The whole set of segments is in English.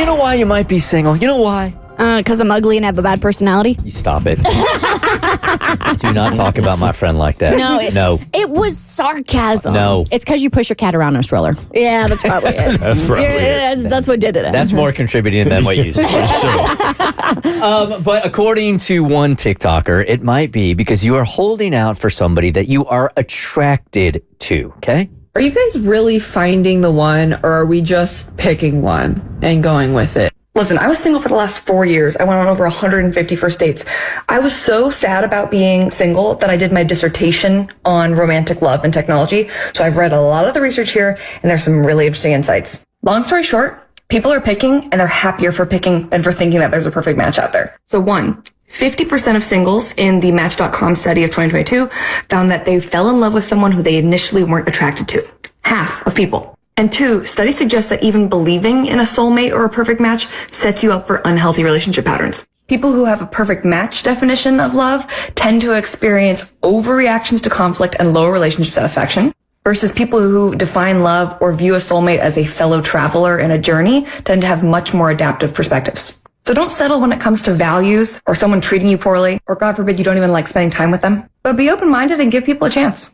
know why you might be single? You know why? Because I'm ugly and have a bad personality. You stop it. Do not talk about my friend like that. No. It was sarcasm. No. It's because you push your cat around in a stroller. Yeah, that's probably it. That's probably it. That's what did it. That's more contributing than what you said. But according to one TikToker, it might be because you are holding out for somebody that you are attracted to, okay? Are you guys really finding the one, or are we just picking one and going with it? Listen, I was single for the last 4 years. I went on over 150 first dates. I was so sad about being single that I did my dissertation on romantic love and technology. So I've read a lot of the research here, and there's some really interesting insights. Long story short, people are picking, and they're happier for picking than for thinking that there's a perfect match out there. So 50% of singles in the Match.com study of 2022 found that they fell in love with someone who they initially weren't attracted to. Half of people. And 2, studies suggest that even believing in a soulmate or a perfect match sets you up for unhealthy relationship patterns. People who have a perfect match definition of love tend to experience overreactions to conflict and low relationship satisfaction, versus people who define love or view a soulmate as a fellow traveler in a journey tend to have much more adaptive perspectives. So don't settle when it comes to values or someone treating you poorly, or God forbid you don't even like spending time with them, but be open-minded and give people a chance.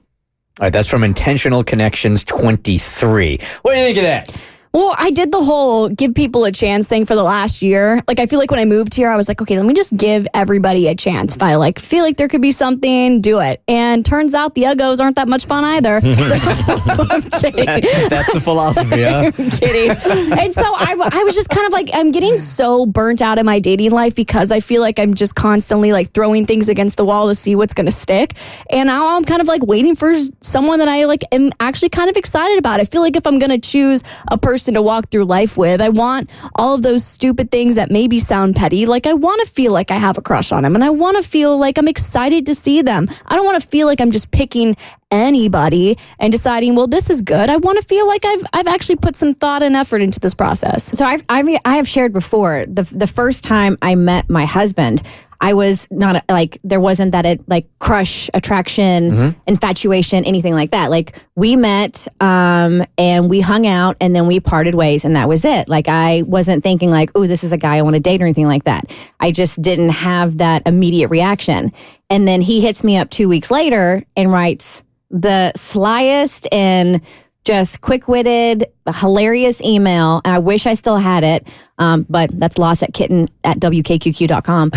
All right, that's from Intentional Connections 23. What do you think of that? Well, I did the whole give people a chance thing for the last year. Like, I feel like when I moved here, I was like, okay, let me just give everybody a chance. If I feel like there could be something, do it. And turns out the uggos aren't that much fun either. So, I'm kidding. That's the philosophy, huh? I'm kidding. And so I was just kind of like, I'm getting so burnt out in my dating life because I feel like I'm just constantly throwing things against the wall to see what's going to stick. And now I'm kind of waiting for someone that I am actually kind of excited about. I feel like if I'm going to choose a person to walk through life with, I want all of those stupid things that maybe sound petty. I want to feel like I have a crush on them, and I want to feel like I'm excited to see them. I don't want to feel like I'm just picking anybody and deciding, well, this is good. I want to feel like I've actually put some thought and effort into this process. So I have shared before, the first time I met my husband, I was not there wasn't that crush, attraction, infatuation, anything like that. We met and we hung out and then we parted ways and that was it. I wasn't thinking oh, this is a guy I want to date or anything like that. I just didn't have that immediate reaction. And then he hits me up 2 weeks later and writes the slyest and just quick-witted, hilarious email. And I wish I still had it, but that's lost at kitten@wkqq.com.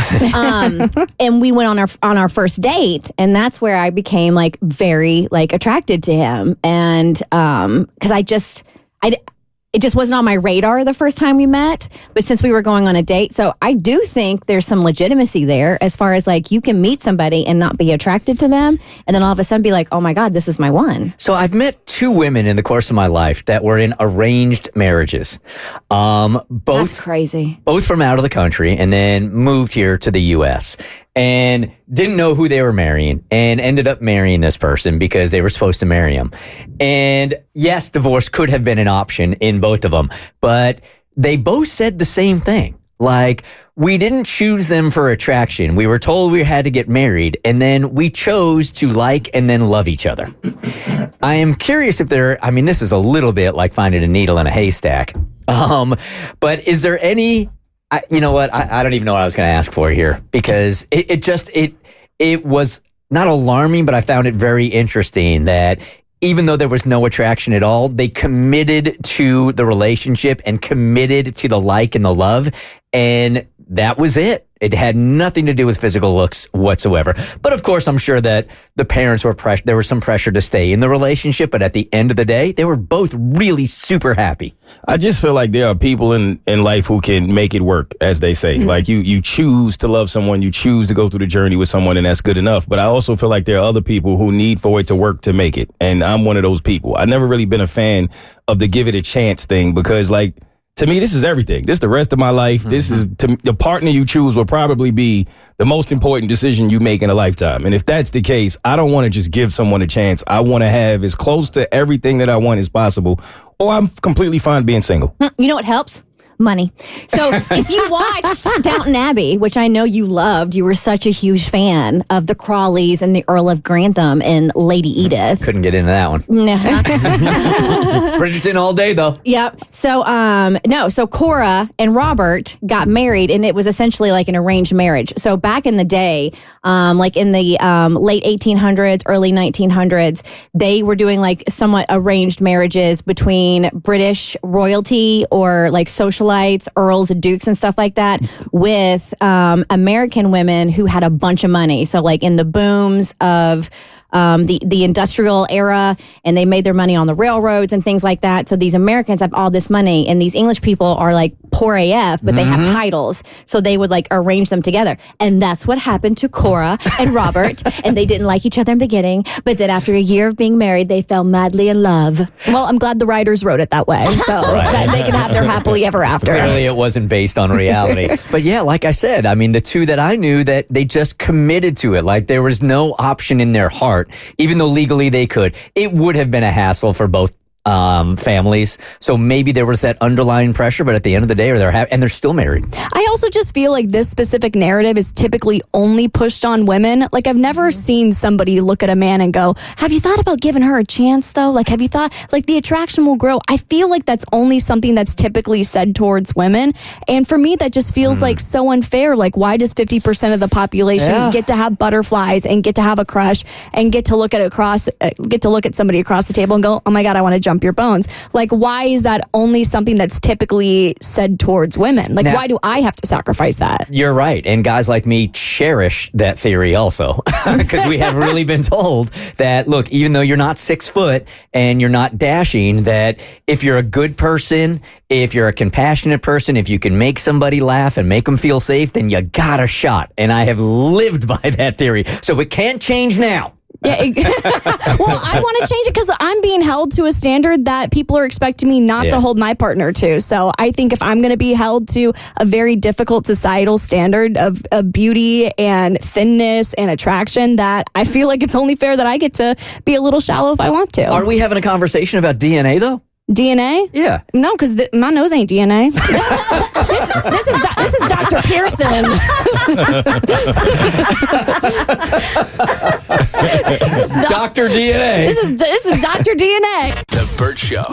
And we went on our first date, and that's where I became very attracted to him. And because it just wasn't on my radar the first time we met, but since we were going on a date, so I do think there's some legitimacy there as far as you can meet somebody and not be attracted to them, and then all of a sudden be like, oh my God, this is my one. So I've met 2 women in the course of my life that were in arranged marriages. That's crazy. Both from out of the country, and then moved here to the U.S. and didn't know who they were marrying and ended up marrying this person because they were supposed to marry him. And yes, divorce could have been an option in both of them, but they both said the same thing. We didn't choose them for attraction. We were told we had to get married, and then we chose to like and then love each other. I am curious if this is a little bit like finding a needle in a haystack. But is there any... you know what? I don't even know what I was going to ask for here, because it was not alarming, but I found it very interesting that even though there was no attraction at all, they committed to the relationship and committed to the like and the love, and that was it. It had nothing to do with physical looks whatsoever. But of course, I'm sure that the parents were there was some pressure to stay in the relationship, but at the end of the day, they were both really super happy. I just feel like there are people in life who can make it work, as they say. You choose to love someone, you choose to go through the journey with someone, and that's good enough. But I also feel like there are other people who need for it to work to make it. And I'm one of those people. I've never really been a fan of the give it a chance thing, because to me, this is everything. This is the rest of my life. This is the partner you choose will probably be the most important decision you make in a lifetime. And if that's the case, I don't want to just give someone a chance. I want to have as close to everything that I want as possible, or I'm completely fine being single. You know what helps? Money. So if you watched Downton Abbey, which I know you loved, you were such a huge fan of the Crawleys and the Earl of Grantham and Lady Edith. Couldn't get into that one. Bridgerton all day, though. Yep. So, so Cora and Robert got married, and it was essentially like an arranged marriage. So back in the day, like in the late 1800s, early 1900s, they were doing like somewhat arranged marriages between British royalty or like socialites, earls, dukes, and stuff like that with American women who had a bunch of money. So like in the booms of the industrial era, and they made their money on the railroads and things like that. So these Americans have all this money, and these English people are like poor AF, but they have titles. So they would like arrange them together. And that's what happened to Cora and Robert. And they didn't like each other in the beginning, but then after a year of being married, they fell madly in love. Well, I'm glad the writers wrote it that way, so that they can have their happily ever after. Clearly it wasn't based on reality. But yeah, like I said, I mean, the two that I knew, that they just committed to it. Like there was no option in their heart. Even though legally they could, it would have been a hassle for both families. So maybe there was that underlying pressure, but at the end of the day, they're still married. I also just feel like this specific narrative is typically only pushed on women. Like I've never seen somebody look at a man and go, have you thought about giving her a chance though? Like, have you thought, like the attraction will grow? I feel like that's only something that's typically said towards women. And for me, that just feels like so unfair. Like why does 50% of the population get to have butterflies and get to have a crush and get to look at somebody across the table and go, oh my God, I want to jump your bones. Like, why is that only something that's typically said towards women? Like, why do I have to sacrifice that? You're right. And guys like me cherish that theory also, because we have really been told that, look, even though you're not 6 foot and you're not dashing, that if you're a good person, if you're a compassionate person, if you can make somebody laugh and make them feel safe, then you got a shot. And I have lived by that theory. So it can't change now. Yeah. Well, I want to change it because I'm being held to a standard that people are expecting me not to hold my partner to. So I think if I'm going to be held to a very difficult societal standard of beauty and thinness and attraction, that I feel like it's only fair that I get to be a little shallow if I want to. Are we having a conversation about DNA though? DNA? Yeah. No, because my nose ain't DNA. This is Dr. Pearson. Dr. DNA. This is Dr. DNA. The Bert Show.